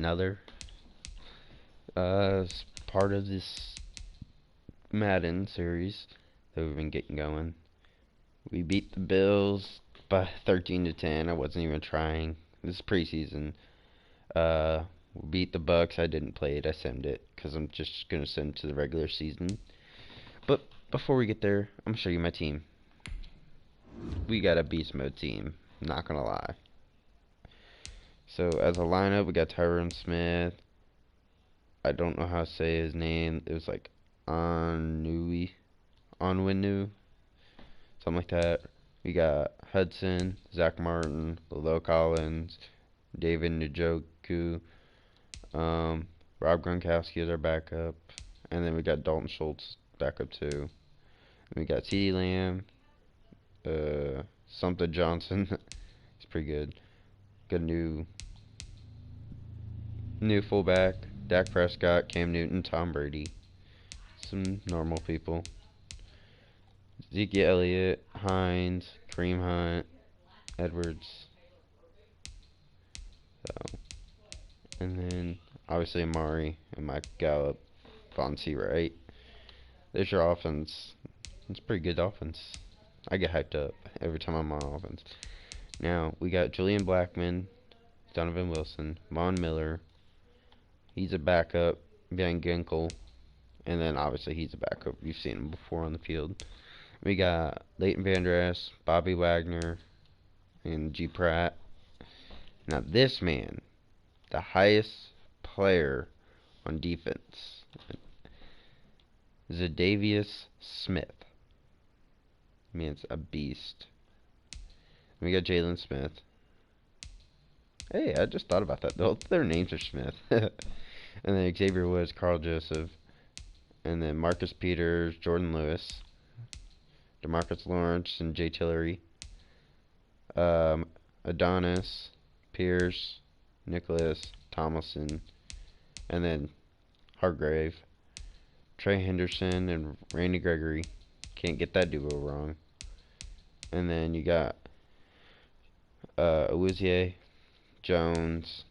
another part of this Madden series that we've been getting going. We beat the Bills by 13 to 10. I wasn't even trying. This is preseason. We beat the Bucks. I didn't play it. I simmed it because I'm just gonna send to the regular season. But before we get there, I'm gonna show you my team. We got a beast mode team. Not gonna lie. So as a lineup, we got Tyron Smith. I don't know how to say his name. It was like Onwenu, something like that. We got Hudson, Zach Martin, Lilo Collins, David Njoku, Rob Gronkowski as our backup, and then we got Dalton Schultz backup too. And we got CeeDee Lamb, something Johnson. He's pretty good. Got a new fullback, Dak Prescott, Cam Newton, Tom Brady. Some normal people. Zeke Elliott, Hines, Kareem Hunt, Edwards. So, and then obviously Amari and Mike Gallup, Fonzie Wright. There's your offense. It's a pretty good offense. I get hyped up every time I'm on offense. Now we got Julian Blackman, Donovan Wilson, Von Miller. He's a backup. Van Ginkel, and then obviously he's a backup. You've seen him before on the field. We got Leighton Vander Esch, Bobby Wagner, and G. Pratt. Now this man, the highest player on defense, Zadavius Smith. Man's a beast. We got Jalen Smith. Hey, I just thought about that. Both their names are Smith. And then Xavier Woods, Carl Joseph, and then Marcus Peters, Jordan Lewis, DeMarcus Lawrence, and Jay Tillery. Adonis, Pierce, Nicholas, Tomlinson, and then Hargrave, Trey Henderson, and Randy Gregory. Can't get that duo wrong. And then you got Awuzie, Jones,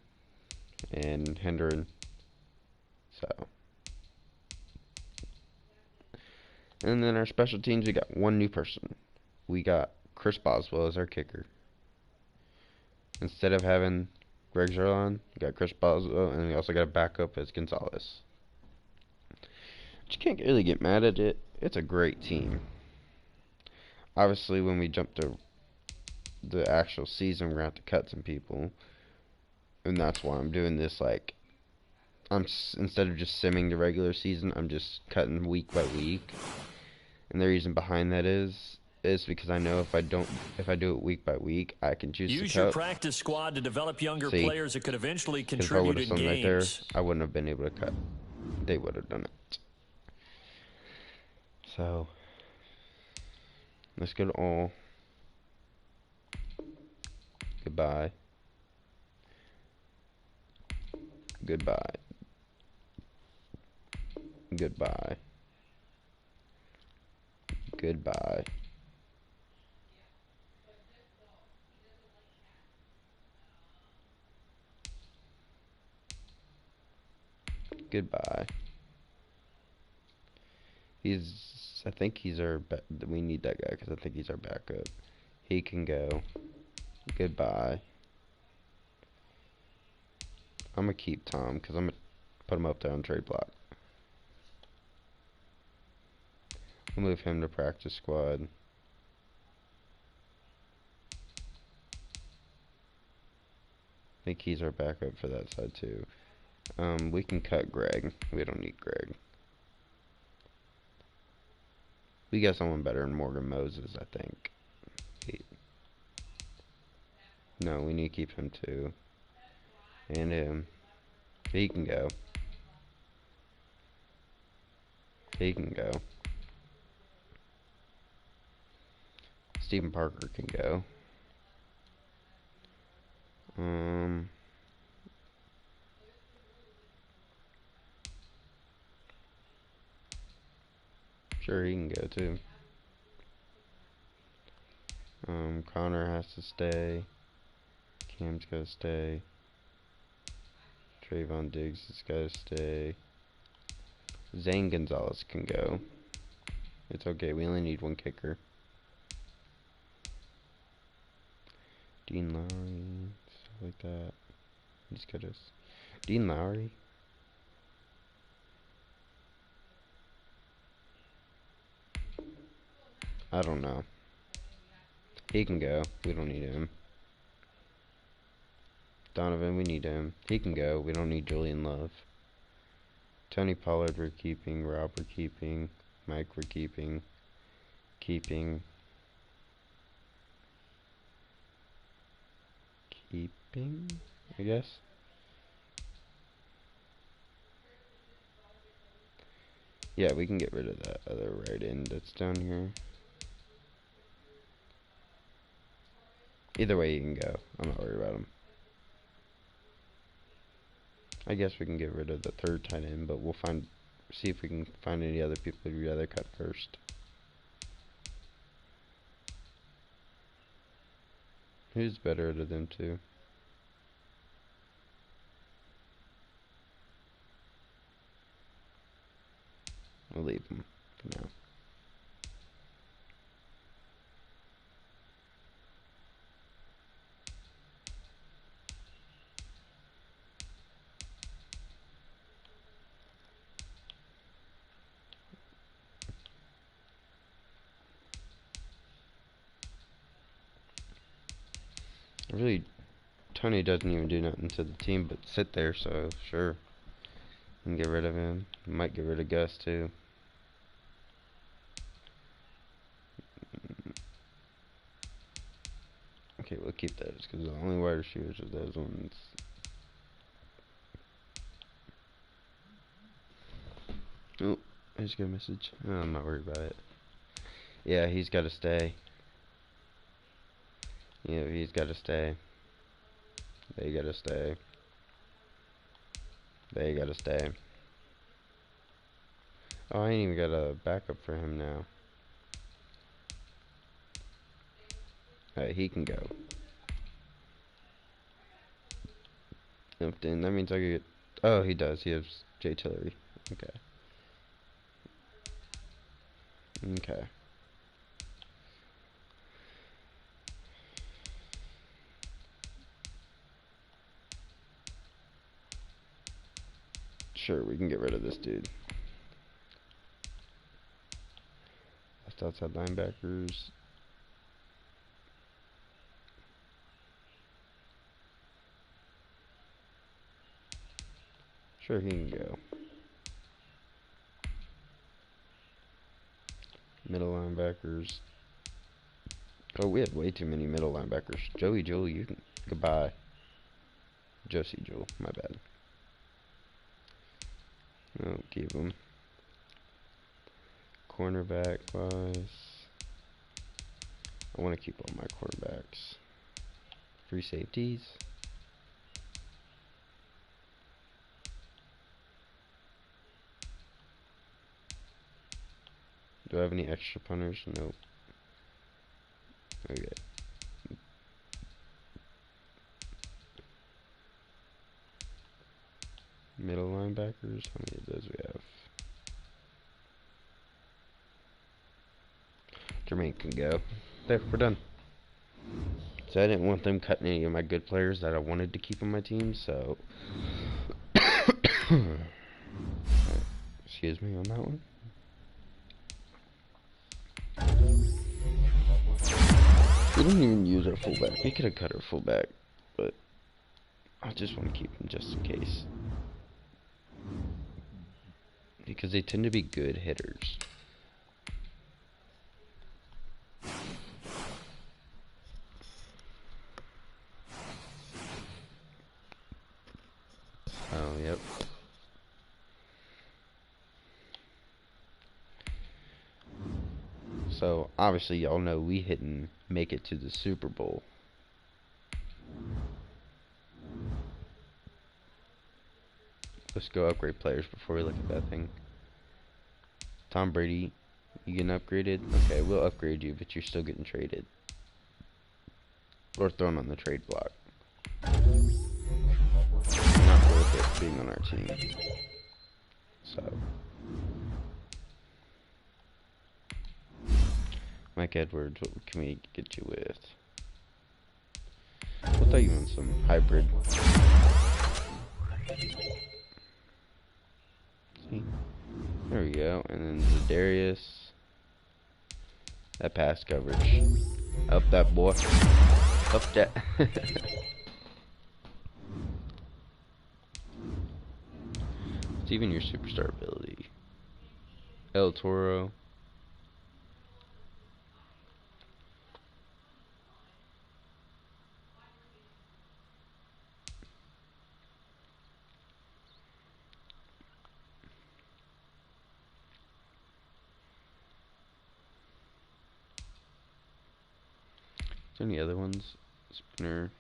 and Hendren. So, and then our special teams, we got one new person. We got Chris Boswell as our kicker. Instead of having Greg Zerline, we got Chris Boswell, and we also got a backup as Gonzalez. But you can't really get mad at it. It's a great team. Obviously, when we jump to the actual season, we're going to have to cut some people. And that's why I'm doing this, like, instead of just simming the regular season, I'm just cutting week by week. And the reason behind that is because I know if I do it week by week, I can choose to cut. Use your practice squad to develop younger players that could eventually If I would contribute have in something right there, games. I wouldn't have been able to cut. They would have done it. So let's go to all. Goodbye. Goodbye. Goodbye. Goodbye. Goodbye. I think he's our, we need that guy because I think he's our backup. He can go. Goodbye. I'm going to keep Tom because I'm going to put him up there on trade block. We'll move him to practice squad. I think he's our backup for that side too. We can cut Greg. We don't need Greg. We got someone better than Morgan Moses, I think. No, we need to keep him too. And him. He can go. He can go. Stephen Parker can go. Sure, he can go too. Connor has to stay. Cam's gotta stay. Trayvon Diggs has got to stay. Zane Gonzalez can go. It's okay, we only need one kicker. Dean Lowry, stuff like that. He's got us. Dean Lowry? I don't know. He can go. We don't need him. Donovan, we need him. He can go. We don't need Julian Love. Tony Pollard, we're keeping. Rob, we're keeping. Mike, we're keeping. Keeping. I guess. Yeah, we can get rid of that other right end that's down here. Either way, you can go. I'm not worried about him. I guess we can get rid of the third tight end, but we'll see if we can find any other people we'd rather cut first. Who's better out of them two? We'll leave him for now. Really, Tony doesn't even do nothing to the team but sit there, so sure. And get rid of him. Might get rid of Gus too. Okay, we'll keep those because the only wide receivers are those ones. Oh, I just got a message. Oh, I'm not worried about it. Yeah, he's got to stay. Yeah, he's got to stay. They got to stay. They got to stay. Oh, I ain't even got a backup for him now. Alright, he can go. Then that means I could get... Oh, he does. He has Jay Tillery. Okay. Okay. Sure, we can get rid of this dude. Left outside linebackers. Sure, he can go. Middle linebackers. Oh, we have way too many middle linebackers. Joey Jewell, you can... Goodbye. Josie Jewell, my bad. Oh, keep him. Cornerback wise, I want to keep all my cornerbacks. Free safeties. Do I have any extra punters? Nope. Okay. Middle linebackers, how many of those we have? Jermaine can go. There, we're done. So I didn't want them cutting any of my good players that I wanted to keep on my team, so... Excuse me on that one. We didn't even use our fullback. We could have cut our fullback, but I just want to keep him just in case. Because they tend to be good hitters. Oh, yep. So, obviously, y'all know we didn't make it to the Super Bowl. Let's go upgrade players before we look at that thing. Tom Brady, you getting upgraded? Okay, we'll upgrade you, but you're still getting traded. Or thrown on the trade block. Not worth it. being on our team. So, Mike Edwards, what can we get you with? We'll throw you in some hybrid. See? There we go. And then Zadarius. That pass coverage. Up that boy. Up that. It's even your superstar ability. El Toro. Is there any other ones? Spinner.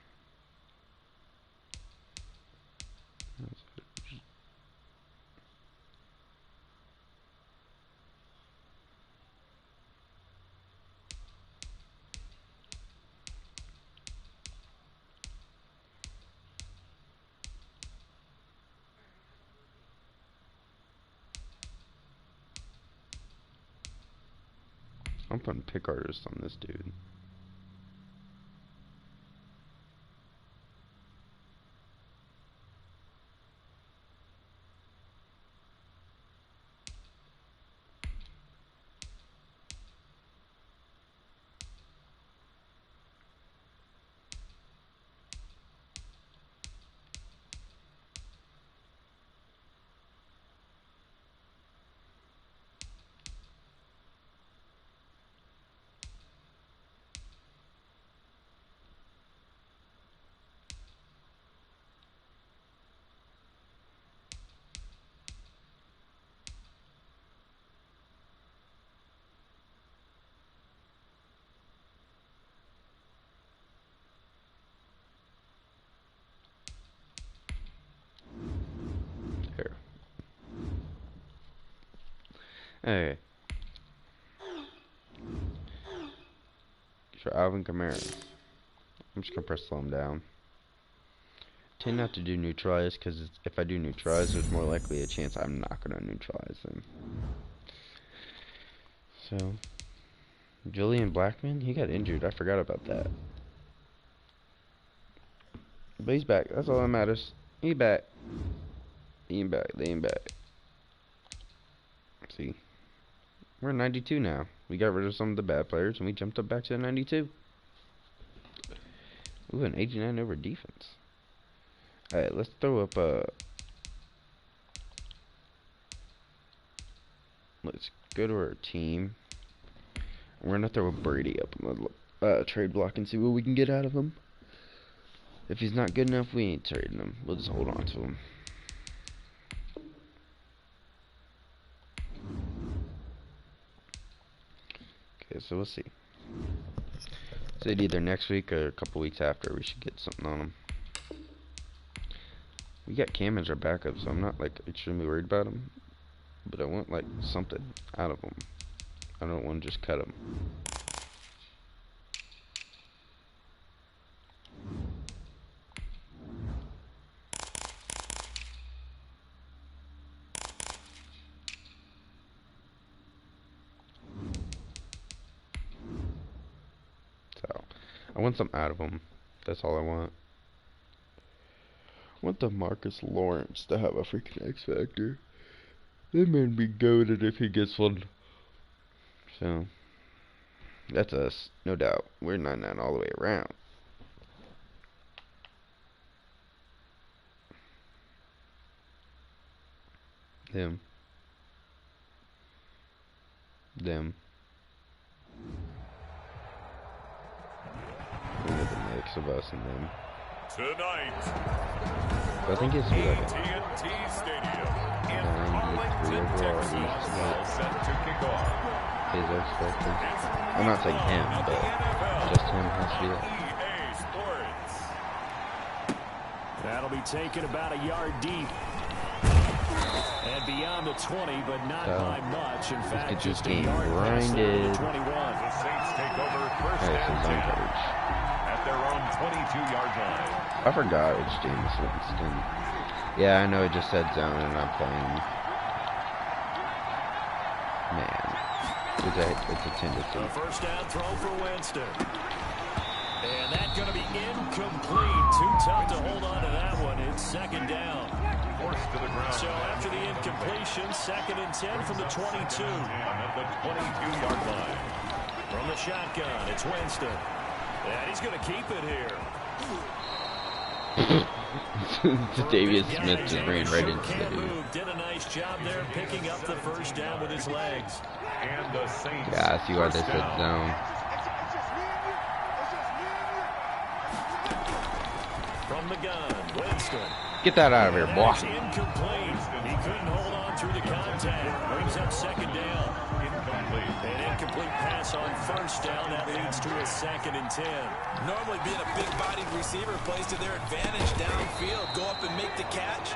I'm putting pick artist on this dude. There. Okay. For Alvin Kamara, I'm just gonna press slow him down. Tend not to do neutralize because if I do neutralize, there's more likely a chance I'm not gonna neutralize them. So, Julian Blackman, he got injured. I forgot about that. But he's back. That's all that matters. He's back. He ain't back. They ain't back. See, we're 92 now. We got rid of some of the bad players and we jumped up back to 92. Ooh, an 89 over defense. Alright, let's throw up let's go to our team. We're gonna throw a Brady up in the trade block and see what we can get out of him. If he's not good enough, we ain't trading him. We'll just hold on to him. Okay, so we'll see. Said either next week or a couple weeks after we should get something on him. We got Cam as our backup, so I'm not like extremely worried about him. But I want like something out of him. I don't want to just cut him. So I want something out of him. That's all I want. I want the Marcus Lawrence to have a freaking X Factor. That man be goated if he gets one. So, that's us, no doubt. We're 99 all the way around. Them. Look at the mix of us and them. Tonight, I think it's like TNT Stadium in 93 Arlington, overall. Texas, all set to kick off. His X Factor. I'm not saying him, but just him has to be it. EA Sports. That'll be taken about a yard deep. And beyond the 20, but not by much. In fact, get just this a game yard past the grinded. 21. The Saints take over first Alright, and some 10 zone coverage. at their own 22-yard line. I forgot it's Jameis Winston. Yeah, I know it just said zone and I'm playing. Man. It's a tendency. The first down throw for Winston. And that's going to be incomplete. Too tough to hold on to that one. It's second down. Forced to the ground. So after the incompletion, 2nd and 10 from the 22. At the 22-yard line. From the shotgun, it's Winston. And he's going to keep it here. Davius Smith just ran right into the dude. Did a nice job there picking up the first down with his legs. And the Saints. Yeah, I see why they said zone. From the gun, Winston. Get that out of here, boy. Incomplete. He couldn't hold on through the contact. Brings up second down. Incomplete. An incomplete pass on first down. That leads to a 2nd and 10. Normally being a big-bodied receiver plays to their advantage downfield. Go up and make the catch,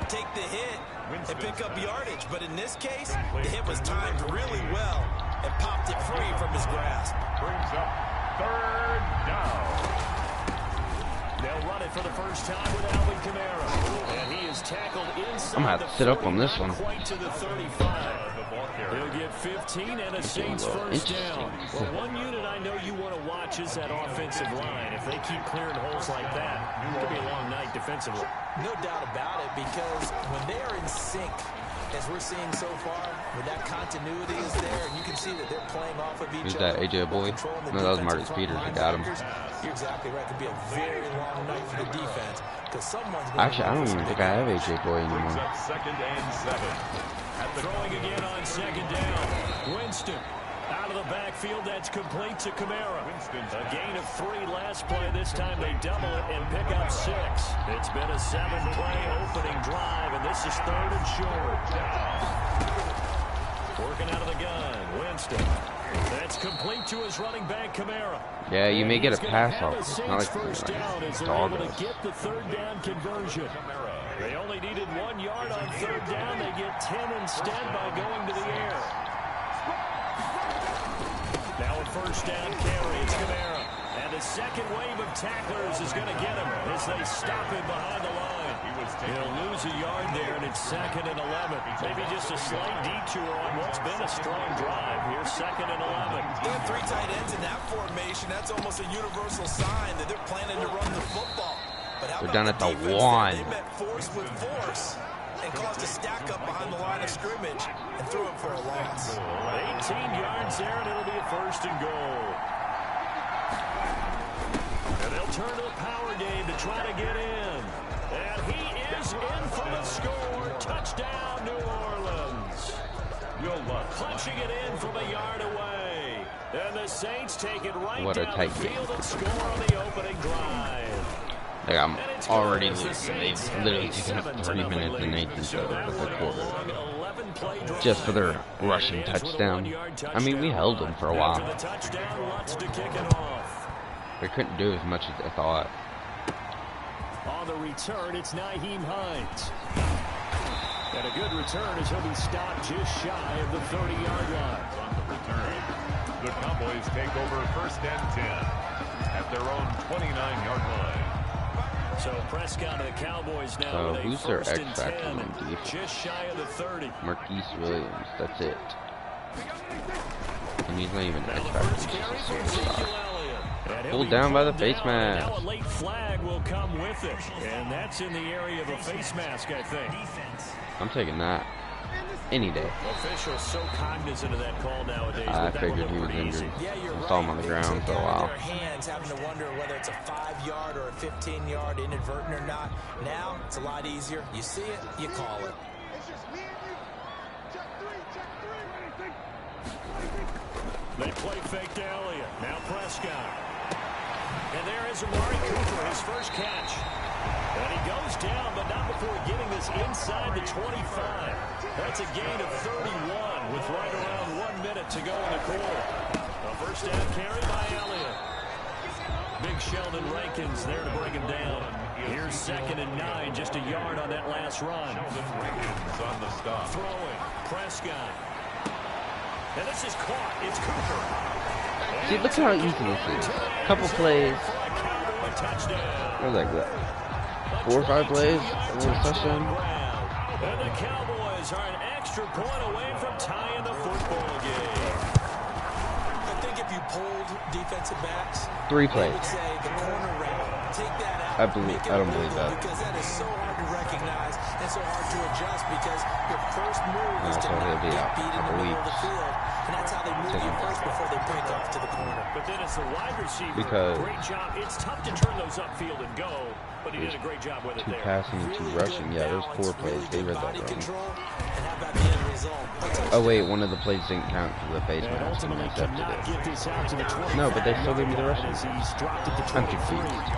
take the hit, and pick up yardage. But in this case, the hit was timed really well and popped it free from his grasp. Brings up 3rd down. They'll run it for the first time with Alvin Kamara. And he is tackled inside. I'm going to have to sit up on this one. Quite to the 35. He'll get 15 and a Saints first down. Well, one unit I know you want to watch is that offensive line. If they keep clearing holes like that, it could be a long night defensively. No doubt about it, because when they are in sync, as we're seeing so far, when that continuity is there, and you can see that they're playing off of each other. Who's that, AJ Boy? No, that was Marcus Peters who got him. You're exactly right. It could be a very long night for the defense, because someone's... Actually, I don't even think I have AJ Boy anymore. 2nd and 7. Throwing again on 2nd down. Winston out of the backfield. That's complete to Kamara. A gain of 3 last play. This time they double it and pick up 6. It's been a 7-play opening drive, and this is 3rd and short. Working out of the gun. Winston. That's complete to his running back, Kamara. Yeah, you may get a pass off. It's not like first down as they're dog able us. to get the 3rd down conversion. They only needed 1 yard on 3rd down. They get 10 instead by going to the air. Now a first down carry. It's Kamara. And the second wave of tacklers is going to get him as they stop him behind the line. He'll lose a yard there, and it's 2nd and 11. Maybe just a slight detour on what's been a strong drive. Here's 2nd and 11. They have 3 tight ends in that formation. That's almost a universal sign that they're planning to run the football. But how They're about down the at the defense? 1. They met force with force and caused a stack up behind the line of scrimmage and threw him for a loss. 18 yards there, and it'll be a 1st and goal. And they'll turn to the power game to try to get in. And he is in for the score. Touchdown, New Orleans. Punching it in from a yard away. And the Saints take it right What a down tight the game. field and score on the opening drive. Like, I'm already losing. They've literally taken up 3 minutes and 18 seconds of the quarter. Just for their rushing touchdown. I mean, we held them for a while. They couldn't do as much as I thought. On the return, it's Nyheim Hines. And a good return as he'll be stopped just shy of the 30-yard line. On the return, the Cowboys take over 1st and 10 at their own 29-yard line. So Prescott of the Cowboys now So with a who's their 1st and X factor 10, on defense? just shy of the 30. Marquise Williams, that's it. And he's not even an X Now the factor. first He's carry just for a Ezekiel superstar. Elliott. And he'll Pulled be down by the pulled face down. mask. Now a late flag will come with it. And that's in the area of a face mask, I think. I'm taking that any day. Officials so cognizant of that call nowadays. I but that figured one he was looked pretty injured. easy. Yeah, you're I right. saw him on the They ground took for a out of while. their hands, having to wonder whether it's a 5-yard or a 15-yard inadvertent or not. Now it's a lot easier. You see it, you call it. They play fake to Elliott. Now Prescott. And there is Amari Cooper, his first catch. And he goes down, but not before getting this inside the 25. That's a gain of 31 with right around 1 minute to go in the quarter. A first down carry by Elliott. Big Sheldon Rankins there to bring him down. Here's 2nd and 9, just a yard on that last run. Sheldon Rankins on the stop. Throwing, Prescott. And this is caught. It's Cooper. See, look how easy this is. Couple plays. Touchdown. Or like that. A 4 or 5 plays, and then a Touchdown touchdown. ground. And the Cowboys are an extra point away from tying the football game. I think if you polled defensive backs, 3 they plays. would say the corner route. Take that out. I don't believe that. Because that is so hard to recognize and so hard to adjust because your first move is to so he'll not be get out beat in the couple middle of the weeks. field. And that's how they move you first before they break off to the corner. But then as the wide receiver, Because great job. It's tough to turn those upfield and go, but he did a great job with it 2 there. passing and 2 rushing. Yeah, there's 4 plays. They read that Body wrong. control. And how about the end result? Oh wait, one of the plays didn't count for the face And mask. ultimately I messed up cannot get today. this out to the 20. No, but they still gave me the rushing. As he's dropped it to I'm 23. confused.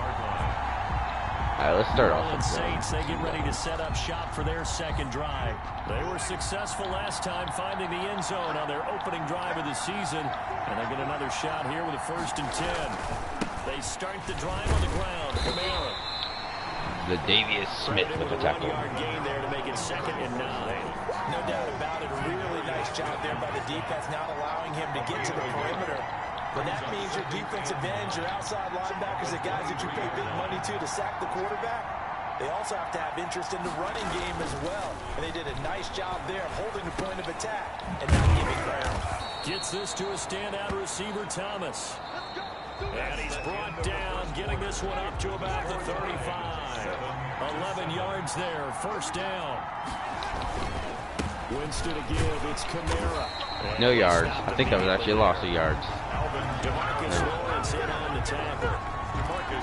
Alright, let's start New off Orleans with Saints, they get ready to set up shop for their second drive. They were successful last time finding the end zone on their opening drive of the season, and they get another shot here with a 1st and 10. They start the drive on the ground. Camara. the Davius Smith with the tackle. 1-yard gain there to make it 2nd and 9. No doubt about it. A really nice job there by the defense, not allowing him to get to the perimeter. But that means your defensive ends, your outside linebackers, the guys that you pay big money to sack the quarterback, they also have to have interest in the running game as well. And they did a nice job there of holding the point of attack and not giving ground. Gets this to a standout receiver, Thomas. And he's brought down, getting this one up to about the 35. 11 yards there, 1st down. Winston to give, it's Camara. No yards. I think that was actually a loss of yards. DeMarcus Lawrence in on the tackle.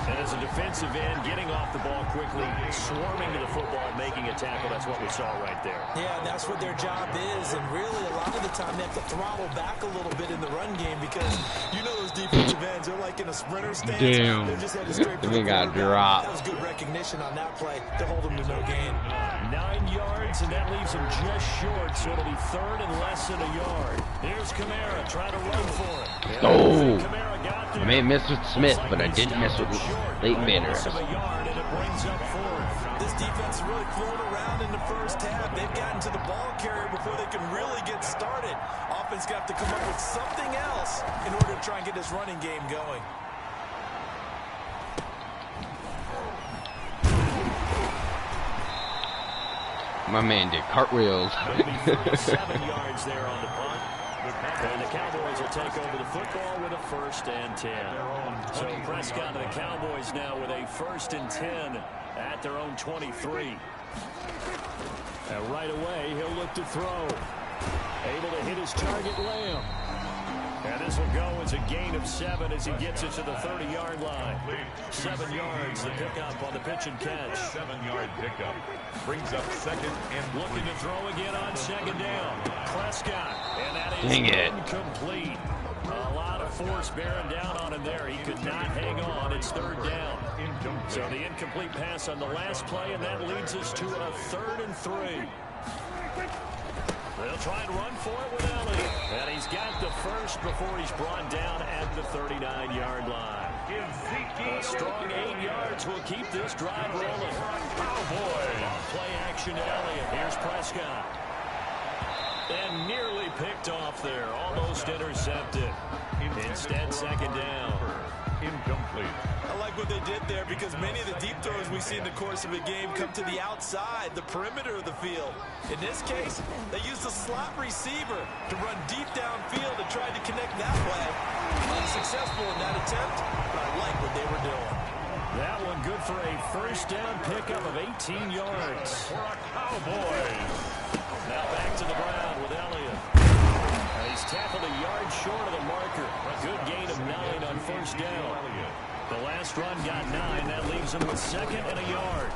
And as a defensive end, getting off the ball quickly, swarming to the football, making a tackle. That's what we saw right there. Yeah, and that's what their job is. And really, a lot of the time, they have to throttle back a little bit in the run game because you know those defensive ends, they're like in a sprinter stance. Damn. They're just headed straight for They the got quarterback. dropped. That was good recognition on that play to hold them to no gain. 9 yards, and that leaves him just short, so it'll be 3rd and less than a yard. Here's Camara trying to run for it. Oh! Camara got there. I may have missed with Smith, but I didn't mess with Leighton Vander Loss of Esch. a yard, and it brings up 4th. This defense is really flown around in the first half. They've gotten to the ball carrier before they can really get started. Offense got to come up with something else in order to try and get this running game going. My man did cartwheels. Maybe 37 yards there on the punt. And the Cowboys will take over the football with a 1st and 10. So Prescott and the Cowboys now with a 1st and 10 at their own 23. And right away, he'll look to throw. Able to hit his target, Lamb. And this will go as a gain of 7 as he gets it to the 30-yard line. 7 yards, the pickup on the pitch and catch. 7-yard pickup. Brings up 2nd and Looking to throw again on 2nd down. Prescott, and that is Dang it. incomplete. A lot of force bearing down on him there. He could not hang on. It's 3rd down. So the incomplete pass on the last play, and that leads us to a 3rd and 3. They'll try and run for it with Elliott. And he's got the 1st before he's brought down at the 39-yard line. A strong 8 yards will keep this drive rolling. Play action to Elliott. Here's Prescott. And nearly picked off there. Almost intercepted. Instead, 2nd down. incomplete. I like what they did there because many of the deep throws we see in the course of a game come to the outside, the perimeter of the field. In this case, they used a slot receiver to run deep downfield and tried to connect that way. Unsuccessful in that attempt, but I like what they were doing. That one good for a 1st down pickup of 18 yards. For a Cowboys. Now back to the ground with Elliott. And he's tackled a yard short of the marker. A good gain of 9 on 1st down. The last run got 9. That leaves him with 2nd and a yard.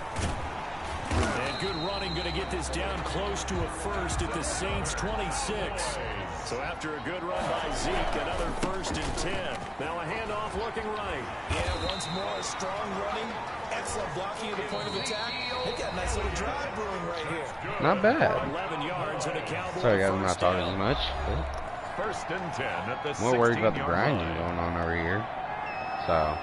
And good running, going to get this down close to a 1st at the Saints' 26. So after a good run by Zeke, another 1st and 10. Now a handoff looking right. Yeah, once more, strong running, excellent blocking at the point of attack. They got a nice little drive brewing right here. Not bad. 11 yards and a Cowboy. Sorry guys, I'm not first talking down. as much. 1st and 10 at the More worried about the 16-yard grinding line. going on over here. So,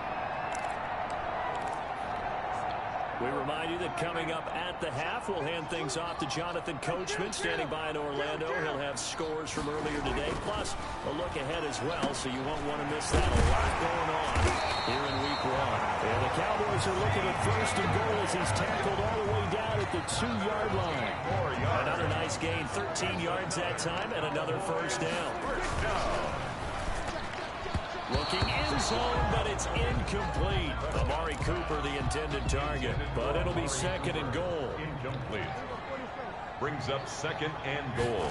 We remind you see that coming up at the half, we'll hand things off to Jonathan Coachman, standing by in Orlando. He'll have scores from earlier today, plus a look ahead as well, so you won't want to miss that. A lot going on here in week 1. And the Cowboys are looking at first and goal as he's tackled all the way down at the 2-yard line. Another nice gain, 13 yards that time, and another first down. Looking in zone, but it's incomplete. Amari Cooper, the intended target, but it'll be second and goal. Incomplete. Brings up second and goal.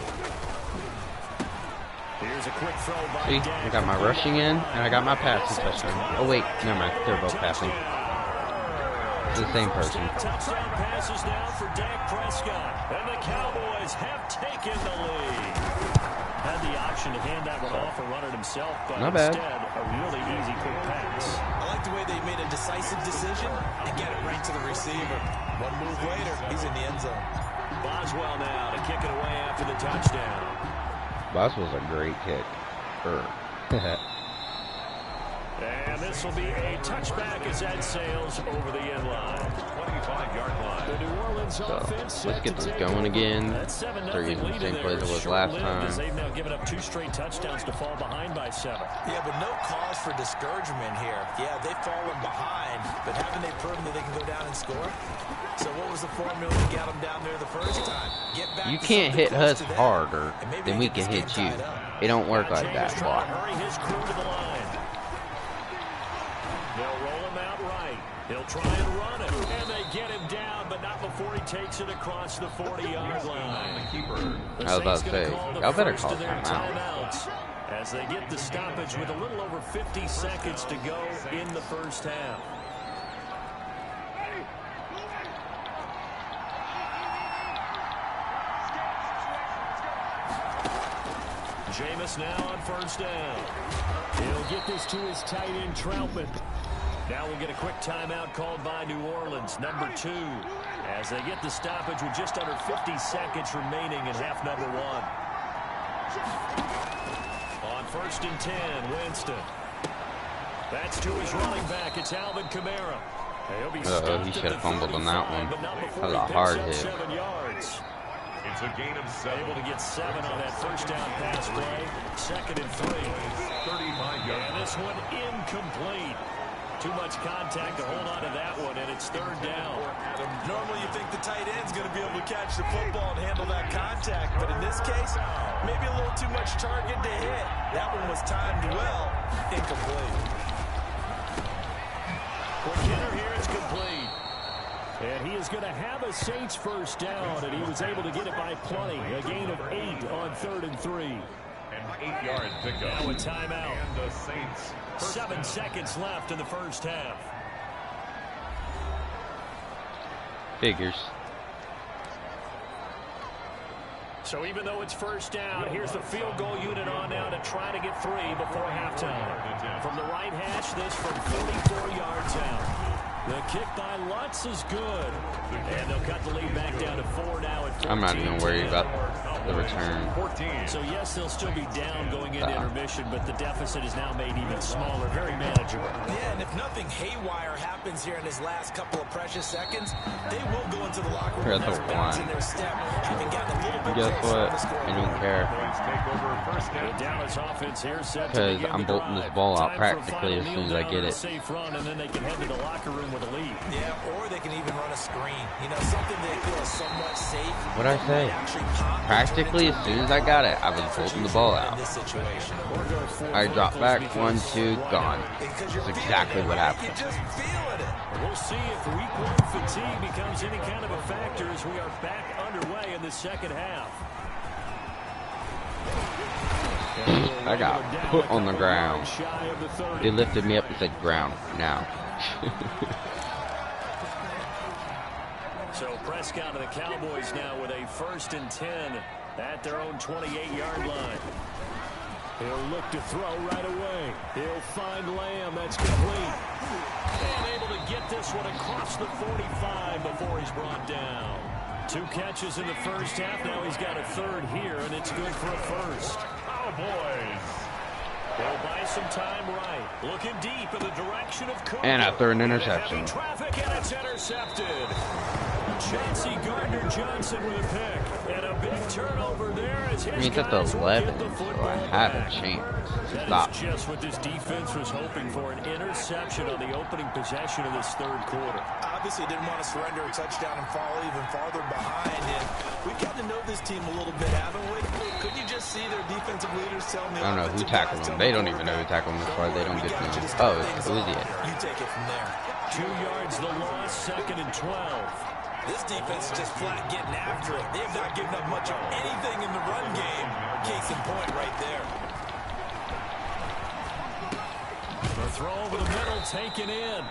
Here's a quick throw by See, I got my rushing in, and I got my passing touchdown. Oh, wait, never mind. They're both passing. It's the same person. Touchdown passes now for Dak Prescott, and the Cowboys have taken the lead. Had the option to hand that one off or run it himself, but instead, a really easy quick pass. I like the way they made a decisive decision and get it right to the receiver. One move later, he's in the end zone. Boswell now to kick it away after the touchdown. Boswell's a great kick. And this will be a touchback as that sails over the end line. 25-yard line. The New Orleans offense let's get this going again. They're using the same plays it was last time. They've now given up 2 straight touchdowns to fall behind by 7. Yeah, but no cause for discouragement here. Yeah, they've fallen behind, but haven't they proven that they can go down and score? So what was the formula to get them down there the first time? Get back You can't hit us harder than we can hit you. It don't work like that, boy. Hurry his crew to the line. They'll roll him out right. He'll try and run it. And they get him down, but not before he takes it across the 40-yard line. I was about to say, y'all better call timeouts as they get the stoppage with a little over 50 seconds to go in the first half. Jameis now on first down. He'll get this to his tight end, Troutman. Now we'll get a quick timeout called by New Orleans, number 2, as they get the stoppage with just under 50 seconds remaining in half number 1. On first and 10, Winston. That's to his running back. It's Alvin Kamara. He should have fumbled on that one. That was a hard hit. 7 yards. It's a gain of 7. Able to get 7 on that first down pass play. Second and 3. 35 yards. And this one incomplete. Too much contact to hold on to that one, and it's third down. Normally you think the tight end's going to be able to catch the football and handle that contact, but in this case, maybe a little too much target to hit. That one was timed well. Incomplete. For Kenner here, it's complete. And he is going to have a Saints first down, and he was able to get it by plenty. A gain of 8 on 3rd and 3. An 8-yard pickup. Now a timeout. And the Saints. 7 seconds left in the first half. Figures. So even though it's first down, here's the field goal unit on now to try to get 3 before halftime. From the right hash, this from 44 yards out. The kick by Lutz is good. And they'll cut the lead back down to 4 now at 14. I'm not even worried about the return. 14. So yes, they'll still be down going into intermission, but the deficit is now made even smaller, very manageable. Yeah, and if nothing haywire happens here in his last couple of precious seconds, they will go into the locker room That's with bounce in their step, having gotten a little bit Guess closer what? on the score. I don't care. Take over first The down. Dallas offense here set to Because begin I'm the bolting this drive. ball out Time for a practically as final soon as I kneel get down, it. a safe run, and then they can head to the locker room with a lead. Yeah, or they can even run a screen. You know, something they feel is somewhat safe. What'd I say? Practically as soon as I got it, I was bolting the ball out. In this situation. I dropped back, 1, 2, gone. That's exactly what happened. You're just feeling it. We'll see if week 1 fatigue becomes any kind of a factor as we are back underway in the second half. I got put on the ground. They lifted me up and said ground now. So Prescott and the Cowboys now with a 1st and 10 at their own 28-yard line. He'll look to throw right away. He'll find Lamb. That's complete. And able to get this one across the 45 before he's brought down. 2 catches in the first half. Now he's got a 3rd here, and it's good for a 1st. Cowboys. They'll buy some time right. Looking deep in the direction of Cooper. And after an interception. Heavy traffic, and it's intercepted. Chauncey Gardner-Johnson with a pick. And a big turnover there as his I mean, it's at the 11, so I have a chance to stop. That's just what this defense was hoping for, an interception on the opening possession of this third quarter. Obviously didn't want to surrender a touchdown and fall even farther behind. And we've got to know this team a little bit, haven't we? Couldn't you just see their defensive leaders telling the I don't know who tackled them. They don't even know who tackled them as far as they don't get to them. Oh, who is he? You take it from there. 2 yards the loss, 2nd and 12. This defense is just flat getting after it. They have not given up much of anything in the run game. Case in point right there. The throw over the middle, taken in.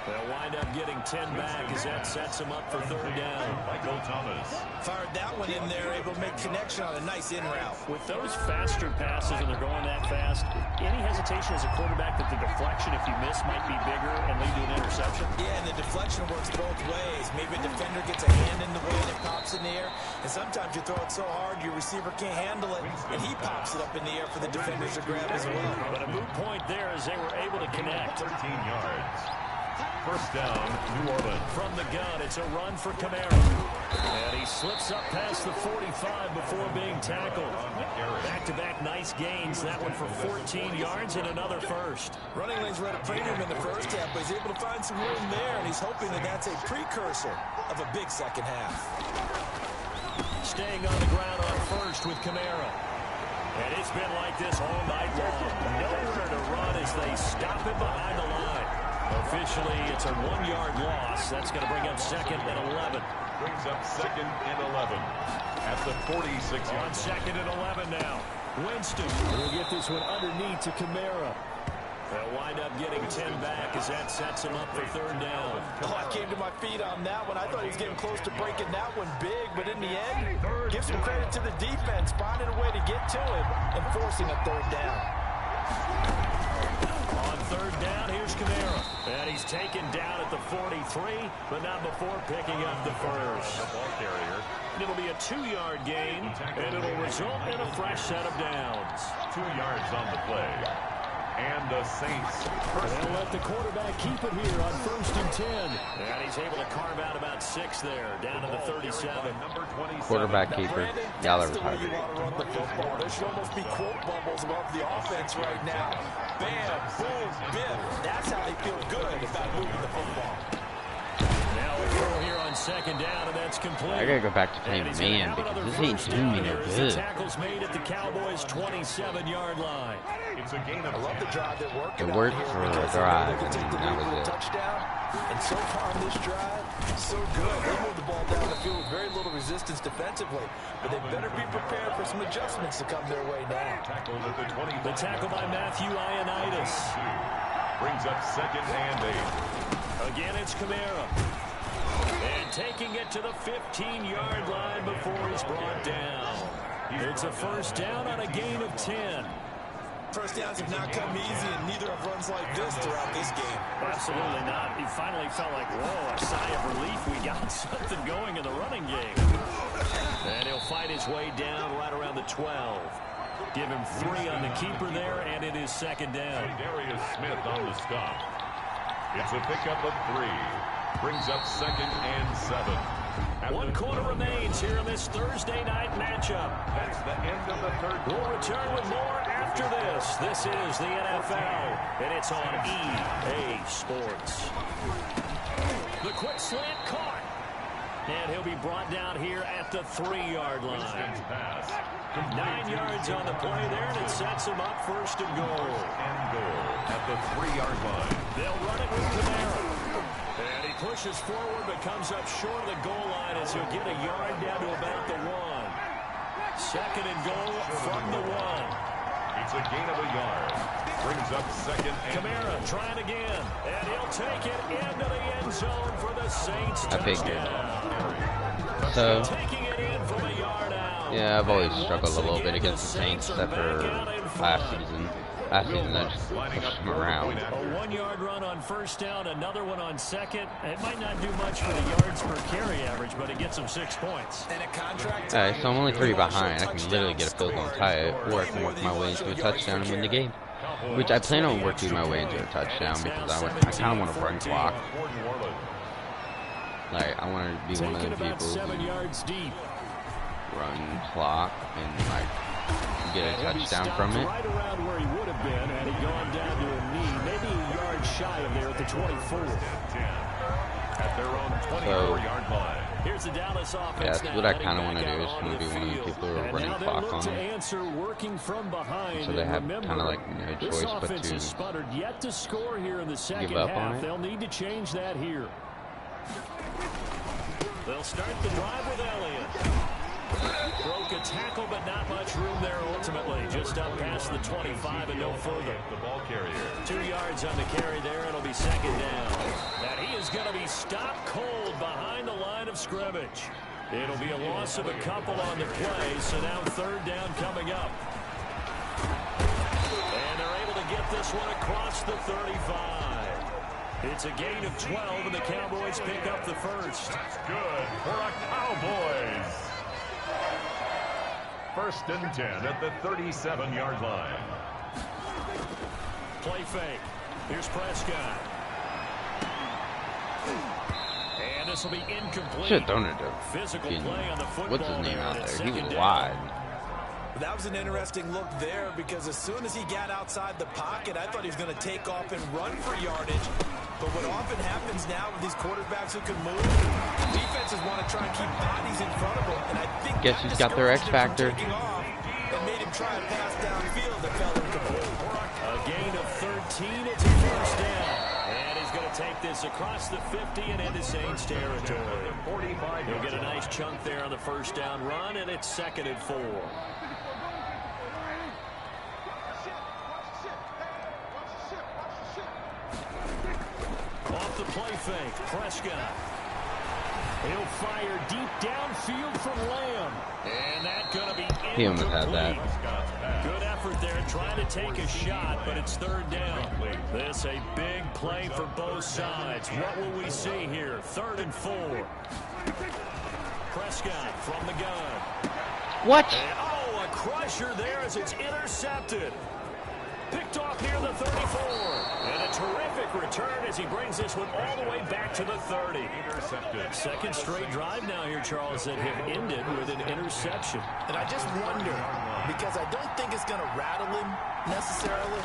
They'll wind up getting 10 back as that sets them up for 3rd down. Michael Thomas. Fired that one in there, able to make connection on a nice in route. With those faster passes and they're going that fast, any hesitation as a quarterback that the deflection, if you miss, might be bigger and lead to an interception? Yeah, and the deflection works both ways. Maybe a defender gets a hand in the way and it pops in the air. And sometimes you throw it so hard your receiver can't handle it, and he pops it up in the air for the defenders to grab as well. But a moot point there as they were able to connect. 13 yards. 1st down, New Orleans. From the gun, it's a run for Kamara. And he slips up past the 45 before being tackled. Back-to-back nice gains. That one for 14 yards and another first. Running lanes were at a premium in the first half, but he's able to find some room there, and he's hoping that that's a precursor of a big second half. Staying on the ground on first with Kamara. And it's been like this all night long. Nowhere to run as they stop him behind the line. Officially, it's a 1-yard loss. That's going to bring up 2nd and 11. Brings up 2nd and 11 at the 46 On 2nd and 11 now. Winston will get this one underneath to Kamara. They'll wind up getting 10 back as that sets him up for 3rd down. Oh, I came to my feet on that one. I thought he was getting close to breaking that one big, but in the end, give some credit to the defense, finding a way to get to him and forcing a 3rd down. On 3rd down, here's Kamara. And he's taken down at the 43, but not before picking up the first. ball carrier. It'll be a 2-yard gain, and it'll result in a fresh set of downs. 2 yards on the play. And the Saints. They'll let the quarterback keep it here on 1st and 10. And he's able to carve out about 6 there, down to the 37. Quarterback keeper. Y'all are That's the way you want to run the football. There should almost be quote bubbles above the offense right now. Bam, boom, biff. That's how they feel good about moving the football. Now a throw here on 2nd down, and that's complete. I gotta go back to playing man because this ain't doing me no good. Tackles made at the Cowboys' 27-yard line. It's a gain of I love the drive that worked. It worked for a drive, and that was it. Touchdown. And so far on this drive, so good. They moved the ball down the field with very little resistance defensively. But they better be prepared for some adjustments to come their way now. Tackled at the 20. The tackle by Matthew Ioannidis. Brings up 2nd and 8. Again, it's Kamara. And taking it to the 15-yard line before he's brought down. It's a 1st down on a gain of 10. First downs have not come easy, and neither have runs like this throughout this game. Absolutely not. He finally felt like, whoa, a sigh of relief. We got something going in the running game. And he'll fight his way down right around the 12. Give him 3 on the keeper there, and it is 2nd down. Darius Smith on the stop. It's a pickup of 3. Brings up 2nd and 7. 1 quarter remains here in this Thursday night matchup. That's the end of the 3rd quarter. We'll return with more after this. This is the NFL, and it's on EA Sports. The quick slant caught. And he'll be brought down here at the 3-yard line. Pass. 9 yards on the play there, and it sets him up 1st and goal. And goal at the 3-yard line. They'll run it with Kamara. And he pushes forward, but comes up short of the goal line as he'll get a yard down to about the 1. 2nd and goal from the 1. It's a gain of a yard. Brings up 2nd and Kamara trying again, and he'll take it into the end zone for the Saints touchdown. So, Taking it in from a yard out. yeah, I've always struggled a little bit against the Saints except for last season. Last season, I just lining pushed up him for the around. point A after. 1-yard run on first down, another one on second. It might not do much for the yards per carry average, but it gets them 6 points. And a contract Alright, so I'm only 3 you wanna show behind. I can literally get a field goal and touchdown tie it, scores or I can way more work than my you way wanna into show a yards touchdown per and win the carry. game. Cowboys Which I plan on the working my extra way into a point, touchdown and it's because now I kind of want to 17-14. run clock. For New Orleans. Like, I want to be one of Taking the about people 7 who yards deep. run clock and, like, get a And he'll be touchdown stopped from it. right around where he would have been had he gone down to a knee, maybe a yard shy of there at the 24. 10 at their own 24-yard line. Here's the Dallas offense. Yeah, that's now what I heading kind of back want to do. out Is onto want to be one of the field. people who are And running now they clock look on to them. answer working from behind. So they And have remember, kind of like no this choice but offense has to sputtered yet to score here in the second give up on half. it. They'll need to change that here. They'll start the drive with Elliott. Broke a tackle, but not much room there ultimately. Just up past the 25 and no further. The ball carrier. 2 yards on the carry there. It'll be second down. And he is going to be stopped cold behind the line of scrimmage. It'll be a loss of a couple on the play, so now third down coming up. And they're able to get this one across the 35. It's a gain of 12, and the Cowboys pick up the first. That's good for a Cowboys. First and 10 at the 37-yard line. Play fake. Here's Prescott. And this will be incomplete. Should have thrown it to Physical fucking- play on the football. what's his name there, out and it's there? He was second down. wide. That was an interesting look there because as soon as he got outside the pocket, I thought he was going to take off and run for yardage. But what often happens now with these quarterbacks who can move, defenses want to try and keep bodies in front of them. And I think Guess that he's got their X discouraged factor. him from taking off and made him try and pass downfield that fell incomplete. A gain of 13. It's a first down. And he's going to take this across the 50 and into Saints territory. 45. He'll get a nice chunk there on the first down run, and it's second and 4. Off the play fake, Prescott. He'll fire deep downfield from Lamb. And that's going to be incomplete. He almost had that. Good effort there trying to take a shot, but it's third down. This a big play for both sides. What will we see here? Third and 4. Prescott from the gun. What? And, oh, a crusher there as it's intercepted. Picked off near the 34. And a terrific return as he brings this one all the way back to the 30. Intercepted. Second straight drive now here, Charles, that have ended with an interception. And I just wonder, because I don't think it's going to rattle him necessarily.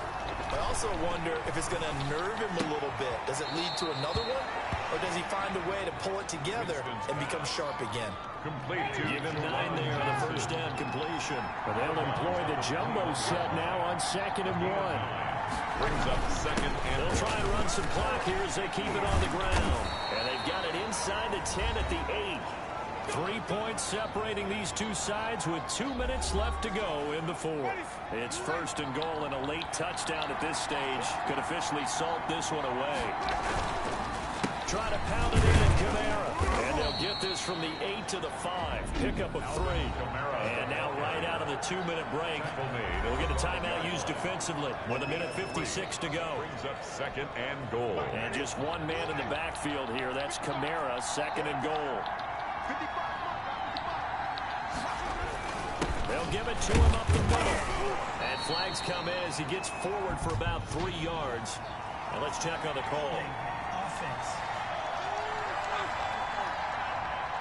I also wonder if it's going to nerve him a little bit. Does it lead to another one? Or does he find a way to pull it together and become sharp again? Complete to Give him 9 there on the first down completion. And they'll employ the jumbo set now on second and 1. brings up second and They'll try and run some clock here as they keep it on the ground. And they've got it inside the 10 at the 8. 3 points separating these two sides with 2 minutes left to go in the fourth. It's first and goal, and a late touchdown at this stage could officially salt this one away. Try to pound it in at Kamara. And they'll get this from the 8 to the 5. Pickup of 3. And now right out of the 2-minute break, we'll get a timeout used defensively with 1:56 to go. brings up second and goal. And just one man in the backfield here. That's Kamara, second and goal. They'll give it to him up the middle. And flags come in as he gets forward for about 3 yards. And let's check on the call.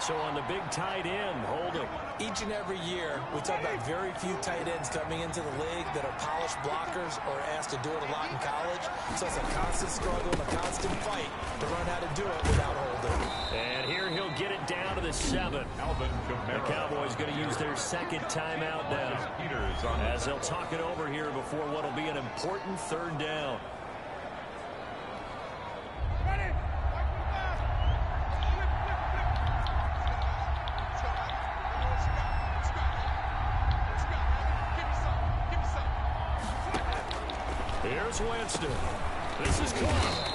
So on the big tight end, holding. Each and every year, we talk about very few tight ends coming into the league that are polished blockers or asked to do it a lot in college. So it's a constant struggle and a constant fight to learn how to do it without holding. And here he'll get it down to the 7. Alvin The Kamara. Cowboys going to use their second timeout now, Peters on as they'll talk it over here before what will be an important third down. Here's Winston. This is Clark.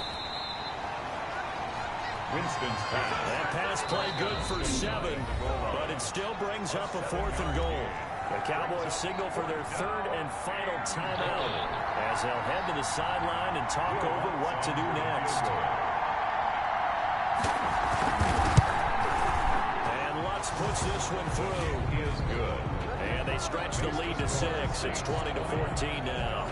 Winston's pass. That pass play good for 7, but it still brings up a 4th and goal. The Cowboys signal for their third and final timeout as they'll head to the sideline and talk over what to do next. And Lutz puts this one through. He is good. And they stretch the lead to 6. It's 20-14 now.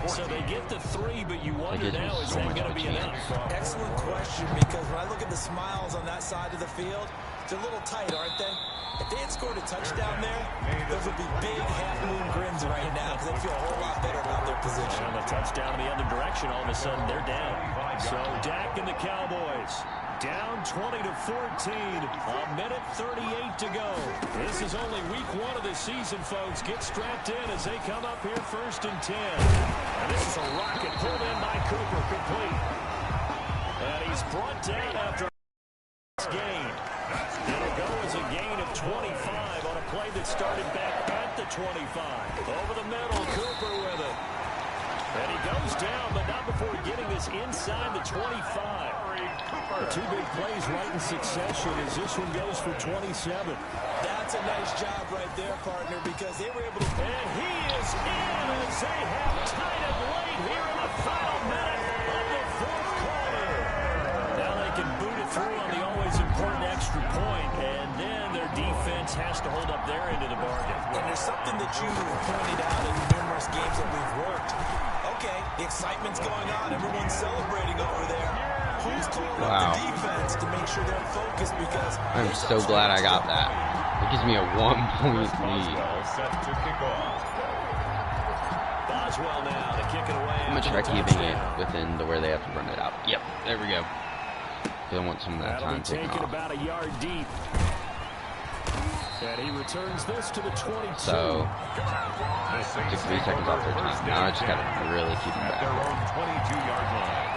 So they get the 3, but you wonder now, is that going to be enough? Excellent question, because when I look at the smiles on that side of the field, they're a little tight, aren't they? If they had scored a touchdown there, those would be big half-moon grins right now because they'd feel a whole lot better about their position. And the touchdown in the other direction, all of a sudden they're down. So Dak and the Cowboys down 20-14, a minute 38 to go. This is only week 1 of the season, folks. Get strapped in as they come up here 1st and 10. And this is a rocket pulled in by Cooper, complete. And he's brought down after a gain. It'll go as a gain of 25 on a play that started back at the 25. Over the middle, Cooper with it. And he goes down, but not before getting this inside the 25. The 2 big plays right in succession as this one goes for 27. That's a nice job right there, partner, because they were able to... And he is in as they have tied it late here in the final minute of the 4th quarter. Now they can boot it through on the always important extra point, and then their defense has to hold up their end of the bargain. And there's something that you pointed out in numerous games that we've worked. Okay, the excitement's going on. Everyone's celebrating over there. Who's calling up the defense to make sure they're focused? Because I'm so glad I got that. It gives me a 1-point lead. Set to kick off. Boswell now to kick it away. I'm going to try keeping it within the where they have to run it out. Yep, there we go. I want some of that time taken off. About a yard deep. And he returns this to the 22. So, took 3 seconds off their time. Now I just got to really keep them back. Their own 22-yard line.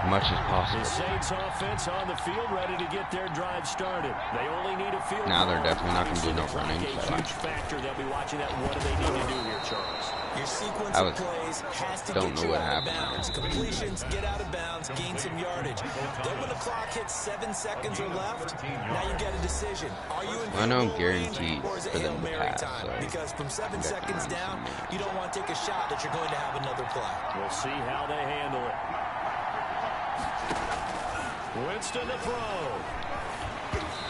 As much as possible. The Saints offense on the field ready to get their drive started. They only need a field. Now they're definitely not going to do no running. A huge factor. They'll be watching that. What do they need to do here, Charles? Your sequence of plays has to get you out of bounds. Completions, get out of bounds, gain some yardage. Then when the clock hits 7 seconds or left, now you get a decision. Are you in I know I'm field goal range, guaranteed or is it for Hail them to Mary pass, time? so Because from 7 seconds down, you don't want to take a shot that you're going to have another play. We'll see how they handle it. Winston to throw.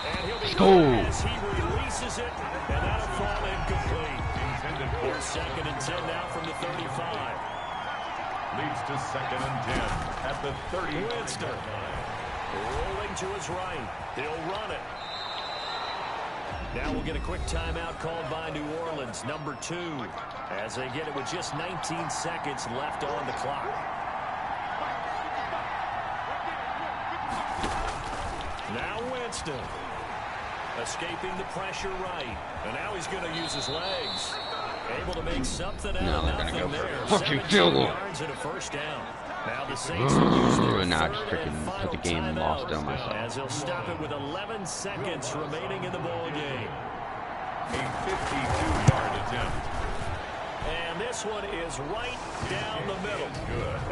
And he'll be good as he releases it, and that'll fall incomplete. Here's 2nd and 10 now from the 35. Leads to 2nd and 10 at the 30. Winston rolling to his right. He'll run it. Now we'll get a quick timeout called by New Orleans, number 2, as they get it with just 19 seconds left on the clock. Now Winston escaping the pressure right, and now he's going to use his legs. Able to make something out of nothing there. Fucking field goal. Yards and a 1st down. Now the Saints will use their now I third just and freaking final put the game lost timeout down myself. as he'll stop it with 11 seconds remaining in the ball game. A 52-yard attempt. And this one is right down the middle.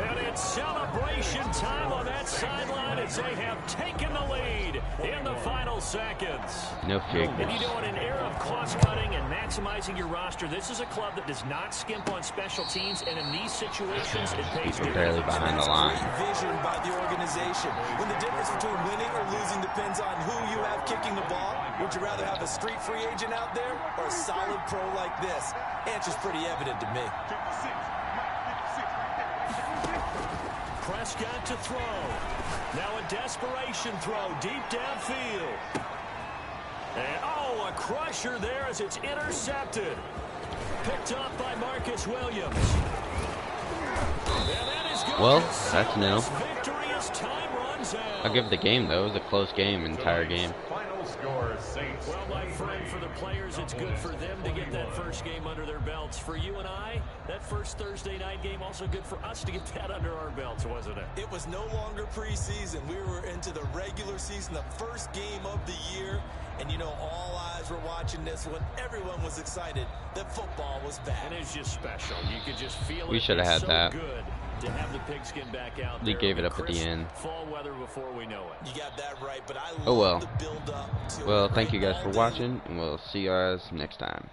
And it's celebration time on that sideline as they have taken the lead in the final seconds. No figures. And you know, in an era of cost-cutting and maximizing your roster, this is a club that does not skimp on special teams, and in these situations, it pays We're barely behind the line. Great vision by the organization. When the difference between winning or losing depends on who you have kicking the ball, would you rather have a street free agent out there or a solid pro like this? Answer's pretty evident to me. Prescott to throw. Now a desperation throw deep downfield. And, oh, a crusher there as it's intercepted. Picked up by Marcus Williams. And that is good. Well, that's nil. Victory as time runs out. I'll give the game, though. It was a close game, entire game. Final score, Saints. Well, my friend, for the players, it's good for them to get that first game under their belts. For you and I, that first Thursday night game, also good for us to get that under our belts, wasn't it? It was no longer preseason. We were into the regular season, the first game of the year. And, you know, all eyes were watching this when everyone was excited that football was back. And it's just special. You could just feel it. We should have had so that. Good to have the pigskin back out They there. gave it up at the Crisp end. Fall weather before we know it. You got that right, but I Oh, well. love the build up to Well, a thank you great guys for ball game. watching, and we'll see you guys next time.